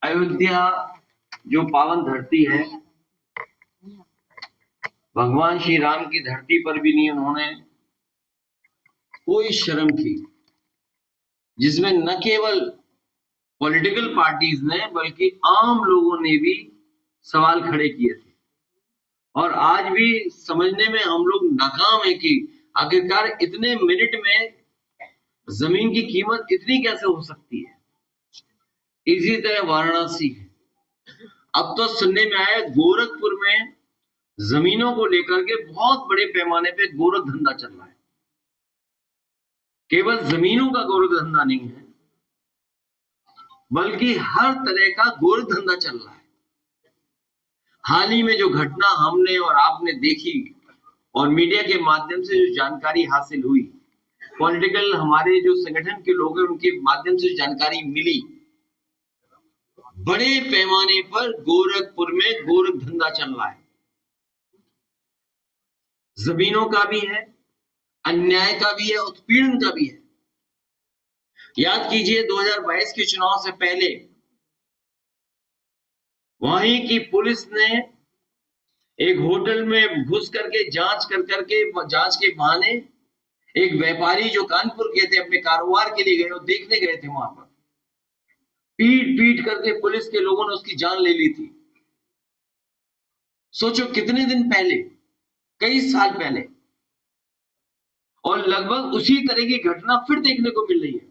अयोध्या जो पावन धरती है, भगवान श्री राम की धरती पर भी नहीं उन्होंने कोई शर्म की, जिसमें न केवल पॉलिटिकल पार्टीज ने बल्कि आम लोगों ने भी सवाल खड़े किए थे। और आज भी समझने में हम लोग नाकाम है कि आखिरकार इतने मिनट में जमीन की कीमत इतनी कैसे हो सकती है। इसी तरह वाराणसी, अब तो सुनने में आया गोरखपुर में जमीनों को लेकर के बहुत बड़े पैमाने पे गोरख धंधा चल रहा है। केवल जमीनों का गोरख धंधा नहीं है, बल्कि हर तरह का गोरख धंधा चल रहा है। हाल ही में जो घटना हमने और आपने देखी और मीडिया के माध्यम से जो जानकारी हासिल हुई, पॉलिटिकल हमारे जो संगठन के लोग हैं उनके माध्यम से जानकारी मिली, बड़े पैमाने पर गोरखपुर में गोरख धंधा चल रहा है। जमीनों का भी है, अन्याय का भी है, उत्पीड़न का भी है। याद कीजिए 2022 के चुनाव से पहले वहीं की पुलिस ने एक होटल में घुस करके जांच के बहाने एक व्यापारी जो कानपुर गए थे अपने कारोबार के लिए गए और देखने गए थे, वहां पर पीट करके पुलिस के लोगों ने उसकी जान ले ली थी। सोचो कितने दिन पहले, कई साल पहले, और लगभग उसी तरह की घटना फिर देखने को मिल रही है।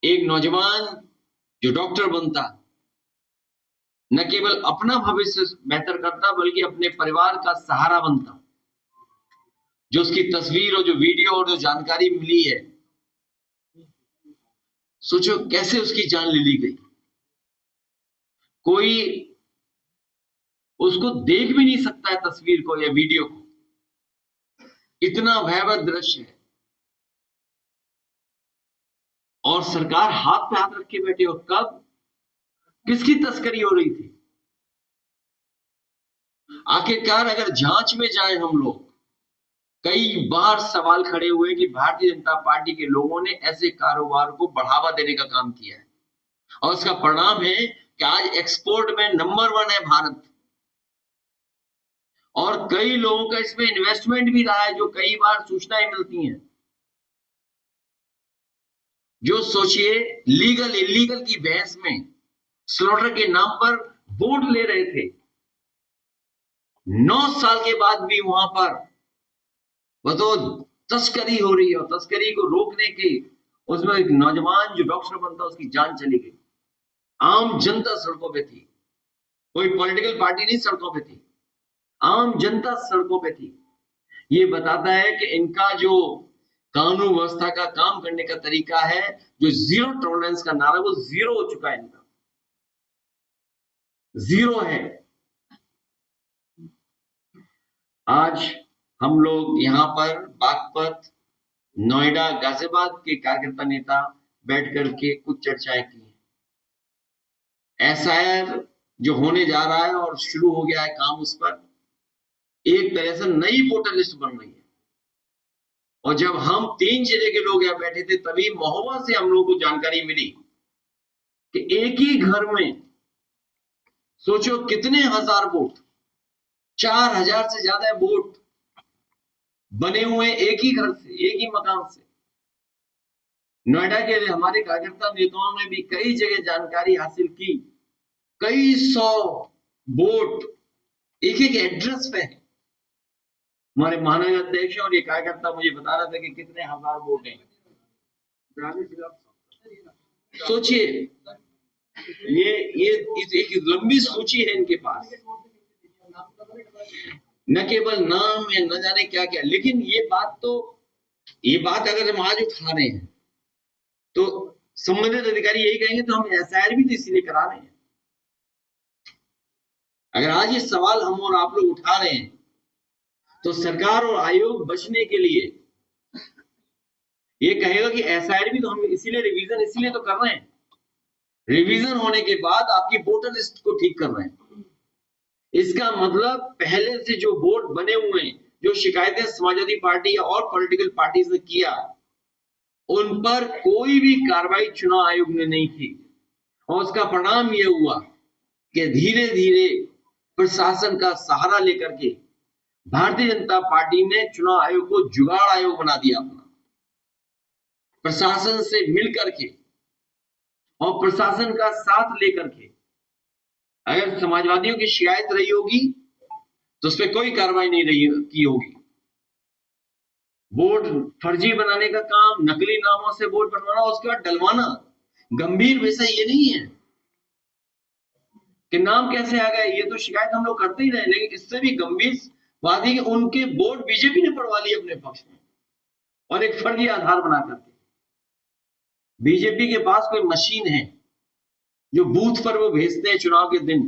एक नौजवान जो डॉक्टर बनता, न केवल अपना भविष्य बेहतर करता बल्कि अपने परिवार का सहारा बनता, जो उसकी तस्वीर और जो वीडियो और जो जानकारी मिली है, सोचो कैसे उसकी जान ले ली गई। कोई उसको देख भी नहीं सकता है तस्वीर को या वीडियो को, इतना भयावह दृश्य है। और सरकार हाथ पे हाथ रख के बैठी। और कब किसकी तस्करी हो रही थी? आखिरकार अगर जांच में जाए हम लोग, कई बार सवाल खड़े हुए कि भारतीय जनता पार्टी के लोगों ने ऐसे कारोबार को बढ़ावा देने का काम किया है, और उसका परिणाम है कि आज एक्सपोर्ट में नंबर 1 है भारत। और कई लोगों का इसमें इन्वेस्टमेंट भी रहा है, जो कई बार सूचनाएं मिलती हैं। जो सोचिए लीगल इलीगल की बहस में स्लॉटर के नाम पर बोर्ड ले रहे थे, 9 साल के बाद भी वहां पर वो तो तस्करी हो रही है, और तस्करी को रोकने के उसमें एक नौजवान जो डॉक्टर बनता उसकी जान चली गई। आम जनता सड़कों पे थी, कोई पॉलिटिकल पार्टी नहीं सड़कों पे थी, आम जनता सड़कों पे थी। ये बताता है कि इनका जो कानून व्यवस्था का काम करने का तरीका है, जो जीरो टॉलरेंस का नारा, वो जीरो हो चुका है, इनका जीरो है। आज हम लोग यहाँ पर बागपत, नोएडा, गाजियाबाद के कार्यकर्ता नेता बैठ करके कुछ चर्चाएं की। एसआईआर जो होने जा रहा है और शुरू हो गया है काम, उस पर एक तरह से नई वोटर लिस्ट बन रही है। और जब हम 3 जिले के लोग यहाँ बैठे थे, तभी महोबा से हम लोगों को जानकारी मिली कि एक ही घर में सोचो कितने हजार वोट, 4000 से ज्यादा वोट बने हुए एक ही घर से, एक ही मकान से। नोएडा के हमारे कार्यकर्ता नेताओं ने भी कई जगह जानकारी हासिल की, कई 100 वोट एक एक एड्रेस पे है। हमारे महानगर अध्यक्ष और ये कार्यकर्ता मुझे बता रहा था कि कितने हजार वोट हैं। सोचिए, ये एक लंबी सूची है इनके पास, न केवल नाम है, न जाने क्या क्या। लेकिन ये बात अगर हम आज उठा रहे हैं तो संबंधित अधिकारी यही कहेंगे तो हम एसआईआर भी तो इसीलिए करा रहे हैं। अगर आज ये सवाल हम और आप लोग उठा रहे हैं तो सरकार और आयोग बचने के लिए ये कहेगा कि एसआईआर भी तो हम इसीलिए रिवीजन इसीलिए तो कर रहे हैं। रिवीजन होने के बाद आपकी वोटर लिस्ट को ठीक कर रहे हैं। इसका मतलब पहले से जो वोट बने हुए हैं, जो शिकायतें समाजवादी पार्टी और पॉलिटिकल पार्टीज ने किया, उन पर कोई भी कार्रवाई चुनाव आयोग ने नहीं की। और उसका परिणाम ये हुआ कि धीरे धीरे प्रशासन का सहारा लेकर के भारतीय जनता पार्टी ने चुनाव आयोग को जुगाड़ आयोग बना दिया अपना, प्रशासन से मिलकर के और प्रशासन का साथ लेकर के। अगर समाजवादियों की शिकायत रही होगी तो उस पर कोई कार्रवाई नहीं रही की होगी। वोट फर्जी बनाने का काम, नकली नामों से वोट बनवाना, उसके बाद डलवाना, गंभीर विषय ये नहीं है कि नाम कैसे आ गए, ये तो शिकायत हम लोग करते ही रहे, लेकिन इससे भी गंभीर बात है कि उनके वोट बीजेपी ने पड़वा लिए अपने पक्ष में और एक फर्जी आधार बना करके। बीजेपी के पास कोई मशीन है जो बूथ पर वो भेजते हैं चुनाव के दिन,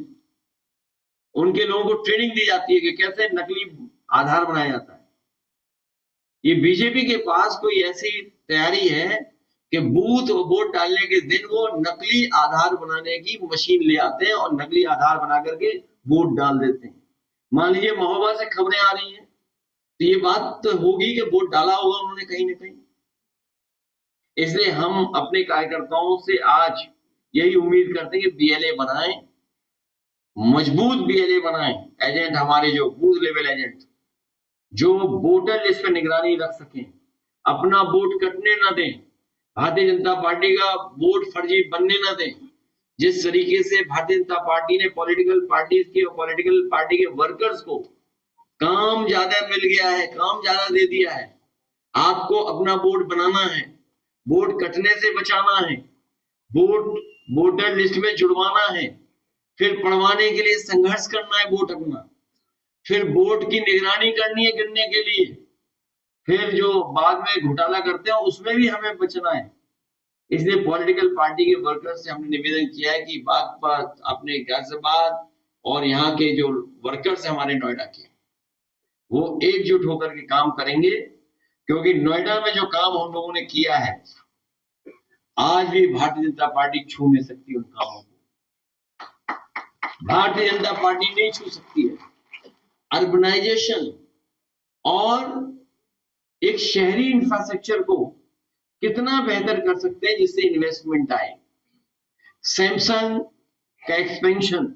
उनके लोगों को ट्रेनिंग दी जाती है कि कैसे नकली आधार बनाया जाता है। ये बीजेपी के पास कोई ऐसी तैयारी है कि बूथ और वोट डालने के दिन वो नकली आधार बनाने की मशीन ले आते हैं और नकली आधार बना करके वोट डाल देते हैं। मान लीजिए महोबा से खबरें आ रही हैं तो ये बात तो होगी कि वोट डाला होगा उन्होंने कहीं ना कहीं। इसलिए हम अपने कार्यकर्ताओं से आज यही उम्मीद करते हैं कि बीएलए बनाएं, मजबूत बीएलए बनाएं, एजेंट हमारे जो बूथ लेवल एजेंट जो वोटर लिस्ट पर निगरानी रख सकें, अपना वोट कटने न दें, भारतीय जनता पार्टी का वोट फर्जी बनने न दें। जिस तरीके से भारतीय जनता पार्टी ने पॉलिटिकल पार्टीज के और पॉलिटिकल पार्टी के वर्कर्स को काम ज्यादा मिल गया है, काम ज्यादा दे दिया है, आपको अपना वोट बनाना है, वोट कटने से बचाना है, वोट वोटर लिस्ट में जुड़वाना है, फिर पढ़वाने के लिए संघर्ष करना है वोट अपना, फिर वोट की निगरानी करनी है गिनने के लिए, फिर जो बाद में घोटाला करते हैं उसमें भी हमें बचना है। इसलिए पॉलिटिकल पार्टी के वर्कर्स से हमने निवेदन किया है कि बागपत, अपने गाजियाबाद और यहाँ के जो वर्कर्स हैं हमारे नोएडा के, वो एकजुट होकर के काम करेंगे, क्योंकि नोएडा में जो काम हम लोगों ने किया है आज भी भारतीय जनता पार्टी छू नहीं सकती उन कामों को, भारतीय जनता पार्टी नहीं छू सकती है। अर्बनाइजेशन और एक शहरी इंफ्रास्ट्रक्चर को कितना बेहतर कर सकते हैं जिससे इन्वेस्टमेंट आए। सैमसंग का एक्सपेंशन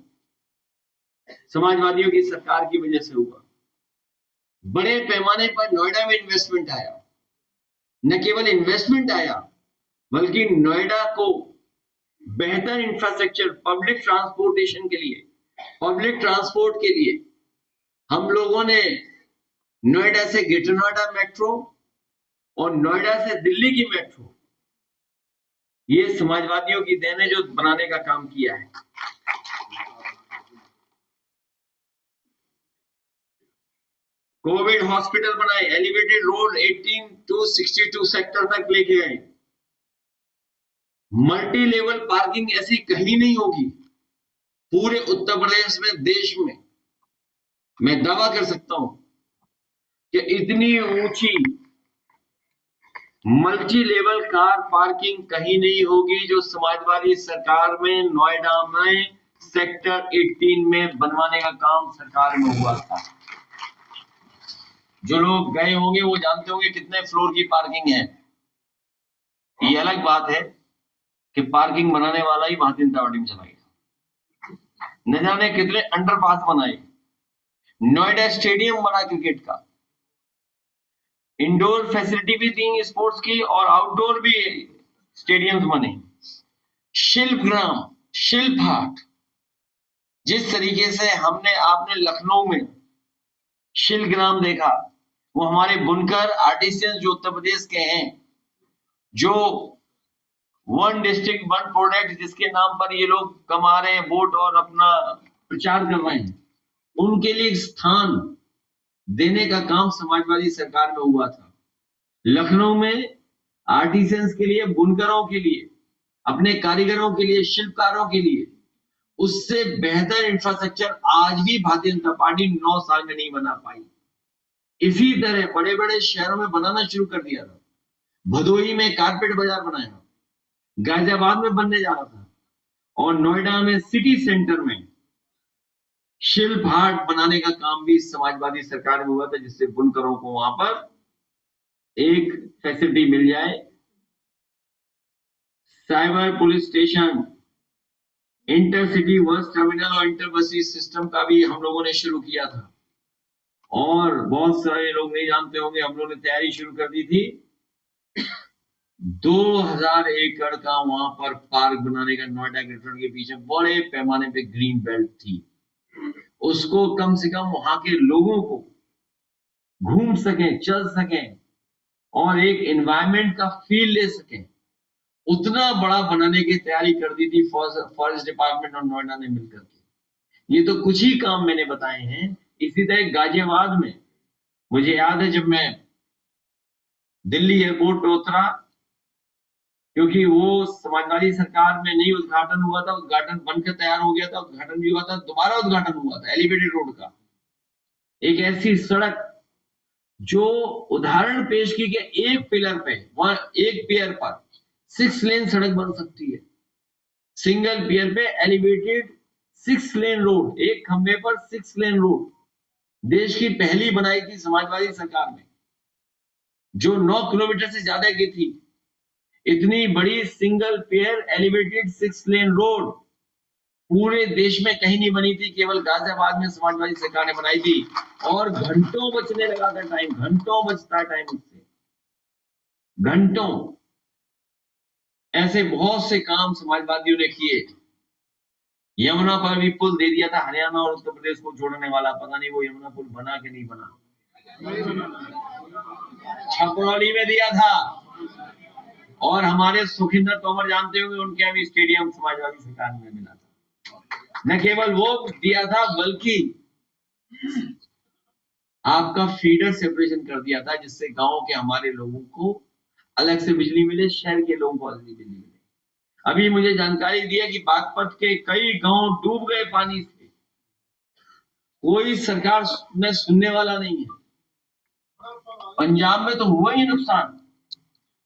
समाजवादियों की सरकार की वजह से हुआ, बड़े पैमाने पर नोएडा में इन्वेस्टमेंट आया, न केवल इन्वेस्टमेंट आया बल्कि नोएडा को बेहतर इंफ्रास्ट्रक्चर, पब्लिक ट्रांसपोर्टेशन के लिए, पब्लिक ट्रांसपोर्ट के लिए हम लोगों ने नोएडा से ग्रेटर नोएडा मेट्रो और नोएडा से दिल्ली की मेट्रो, ये समाजवादियों की देन है जो बनाने का काम किया है। कोविड हॉस्पिटल बनाए, एलिवेटेड रोड 18 to 62 सेक्टर तक लेके गए, मल्टी लेवल पार्किंग ऐसी कहीं नहीं होगी पूरे उत्तर प्रदेश में, देश में। मैं दावा कर सकता हूं कि इतनी ऊंची मल्टी लेवल कार पार्किंग कहीं नहीं होगी जो समाजवादी सरकार में नोएडा में सेक्टर 18 में बनवाने का काम सरकार में हुआ था। जो लोग गए होंगे वो जानते होंगे कितने फ्लोर की पार्किंग है। ये अलग बात है कि पार्किंग बनाने वाला ही भारतीय जनता पार्टी में चला गया। न जाने कितने अंडरपास बनाए, नोएडा स्टेडियम बना क्रिकेट का, इंडोर फैसिलिटी भी दी स्पोर्ट्स की और आउटडोर भी स्टेडियम्स बने। शिल्पग्राम, शिल्प हाट, जिस तरीके से हमने आपने लखनऊ में शिल्पग्राम देखा, वो हमारे बुनकर आर्टिसियंस जो उत्तर प्रदेश के हैं, जो वन डिस्ट्रिक्ट वन प्रोडक्ट जिसके नाम पर ये लोग कमा रहे हैं वोट और अपना प्रचार कर रहे हैं, उनके लिए स्थान देने का काम समाजवादी सरकार में हुआ था। लखनऊ में आर्टिसंस के लिए, बुनकरों के लिए, अपने कारीगरों के लिए, शिल्पकारों के लिए उससे बेहतर इंफ्रास्ट्रक्चर आज भी भारतीय जनता पार्टी 9 साल में नहीं बना पाई। इसी तरह बड़े बड़े शहरों में बनाना शुरू कर दिया था। भदोही में कारपेट बाजार बनाया, गाजियाबाद में बनने जा रहा था, और नोएडा में सिटी सेंटर में शिल्प हाट बनाने का काम भी समाजवादी सरकार में हुआ था, जिससे बुनकरों को वहां पर एक फैसिलिटी मिल जाए। Cyber police station, intercity bus terminal और इंटर बस सिस्टम का भी हम लोगों ने शुरू किया था, और बहुत सारे लोग नहीं जानते होंगे, हम लोगों ने तैयारी शुरू कर दी थी। 2000 एकड़ का वहां पर पार्क बनाने का, नोएडा ग्रेटर के पीछे बड़े पैमाने पे ग्रीन बेल्ट थी। उसको कम से कम वहां के लोगों को घूम सकें, चल सकें और एक एनवायरमेंट का फील ले सकें, उतना बड़ा बनाने की तैयारी कर दी थी फॉरेस्ट डिपार्टमेंट और नोएडा ने मिलकर के। ये तो कुछ ही काम मैंने बताए हैं। इसी तरह गाजियाबाद में मुझे याद है, जब मैं दिल्ली एयरपोर्ट पे उतरा, क्योंकि वो समाजवादी सरकार में नहीं उद्घाटन हुआ था, उद्घाटन बनकर तैयार हो गया था, उद्घाटन भी हुआ था, दोबारा उद्घाटन हुआ था एलिवेटेड रोड का। एक ऐसी सड़क जो उदाहरण पेश की कि एक पिलर पे, वहां एक पियर पर 6 लेन सड़क बन सकती है। सिंगल पियर पे एलिवेटेड 6 लेन रोड, एक खंबे पर 6 लेन रोड देश की पहली बनाई थी समाजवादी सरकार में, जो 9 किलोमीटर से ज्यादा की थी। इतनी बड़ी single pair elevated 6 lane road पूरे देश में कहीं नहीं बनी थी, केवल गाजियाबाद में समाजवादी सरकार ने बनाई थी। और घंटों बचने लगा था टाइम, घंटों बचता है टाइम उससे, घंटों। ऐसे बहुत से काम समाजवादियों ने किए। यमुना पर भी पुल दे दिया था, हरियाणा और उत्तर प्रदेश को जोड़ने वाला, पता नहीं वो यमुना पुल बना कि नहीं बना। छपरौली में दिया था, और हमारे सुखिंदर तोमर जानते होंगे, उनके यहाँ भी स्टेडियम समाजवादी सरकार में मिला था। न केवल वो दिया था, बल्कि आपका फीडर सेपरेशन कर दिया था, जिससे गांव के हमारे लोगों को अलग से बिजली मिले, शहर के लोगों को अलग से बिजली मिले। अभी मुझे जानकारी दिया कि बागपत के कई गांव डूब गए पानी से, कोई सरकार में सुनने वाला नहीं है। पंजाब में तो हुआ ही नुकसान,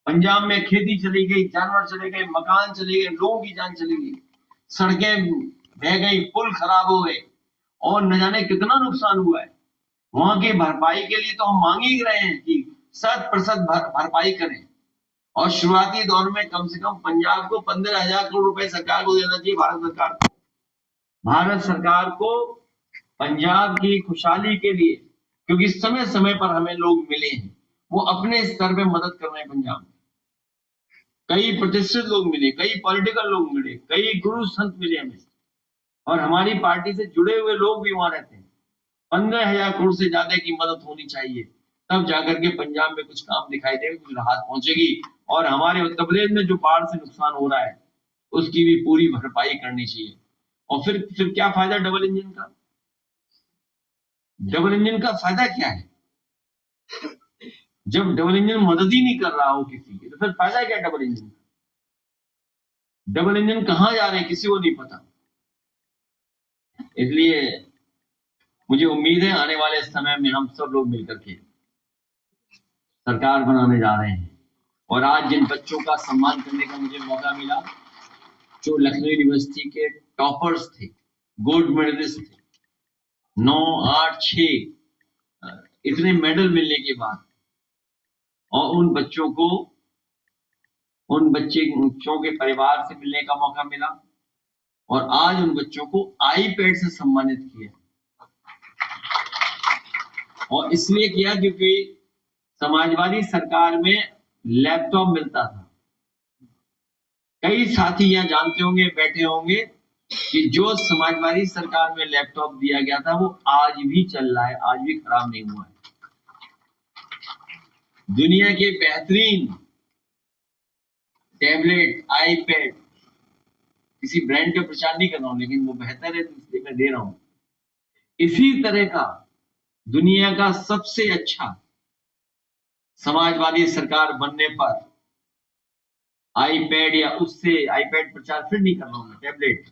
पंजाब में खेती चली गई, जानवर चले गए, मकान चले गए, लोगों की जान चली गई, सड़कें बह गई, पुल खराब हो गए, और न जाने कितना नुकसान हुआ है। वहां की भरपाई के लिए तो हम मांग ही रहे हैं कि 100% भरपाई करें, और शुरुआती दौर में कम से कम पंजाब को 15,000 करोड़ रुपए सरकार को देना चाहिए, भारत सरकार को। भारत सरकार को पंजाब की खुशहाली के लिए, क्योंकि समय समय पर हमें लोग मिले हैं, वो अपने स्तर पे मदद कर रहे हैं। पंजाब में कई प्रतिष्ठित लोग मिले, कई पॉलिटिकल लोग मिले, कई गुरु संत मिले हमें, और हमारी पार्टी से जुड़े हुए लोग भी वहां रहते हैं। 15,000 करोड़ से ज्यादा की मदद होनी चाहिए, तब जाकर के पंजाब में कुछ काम दिखाई देगा, कुछ राहत पहुंचेगी। और हमारे उत्तर प्रदेश में जो बाढ़ से नुकसान हो रहा है, उसकी भी पूरी भरपाई करनी चाहिए। और फिर क्या फायदा डबल इंजन का? डबल इंजन का फायदा क्या है? जब डबल इंजन मदद ही नहीं कर रहा हो किसी की, तो फिर फायदा क्या डबल इंजन का? डबल इंजन कहां जा रहे हैं किसी को नहीं पता। इसलिए मुझे उम्मीद है आने वाले समय में हम सब लोग मिलकर के सरकार बनाने जा रहे हैं। और आज जिन बच्चों का सम्मान करने का मुझे मौका मिला, जो लखनऊ यूनिवर्सिटी के टॉपर्स थे, गोल्ड मेडलिस्ट थे, 9, 8, 6 इतने मेडल मिलने के बाद, और उन बच्चों के परिवार से मिलने का मौका मिला, और आज उन बच्चों को आईपैड से सम्मानित किया। और इसलिए किया क्योंकि समाजवादी सरकार में लैपटॉप मिलता था। कई साथी यहाँ जानते होंगे, बैठे होंगे, कि जो समाजवादी सरकार में लैपटॉप दिया गया था, वो आज भी चल रहा है, आज भी खराब नहीं हुआ है। दुनिया के बेहतरीन टैबलेट, आईपैड, किसी ब्रांड का प्रचार नहीं कर रहा हूं, लेकिन वो बेहतर है तो इसलिए मैं दे रहा हूं। इसी तरह का दुनिया का सबसे अच्छा समाजवादी सरकार बनने पर आईपैड, या उससे आईपैड प्रचार फिर नहीं कर रहा हूं, टैबलेट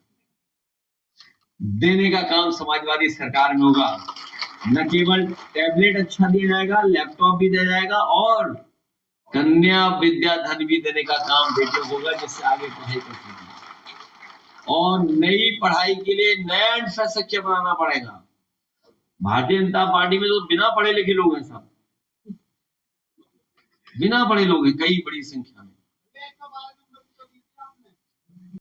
देने का काम समाजवादी सरकार में होगा। न केवल टैबलेट अच्छा दिया जाएगा, लैपटॉप भी दिया जाएगा, और कन्या विद्या धन भी देने का काम बेटियों को होगा, जिससे आगे पढ़ाई कर सकें। और नई पढ़ाई के लिए नया इंफ्रास्ट्रक्चर बनाना पड़ेगा। भारतीय जनता पार्टी में तो बिना पढ़े लिखे लोग हैं, सब बिना पढ़े लोग हैं, कई बड़ी संख्या में।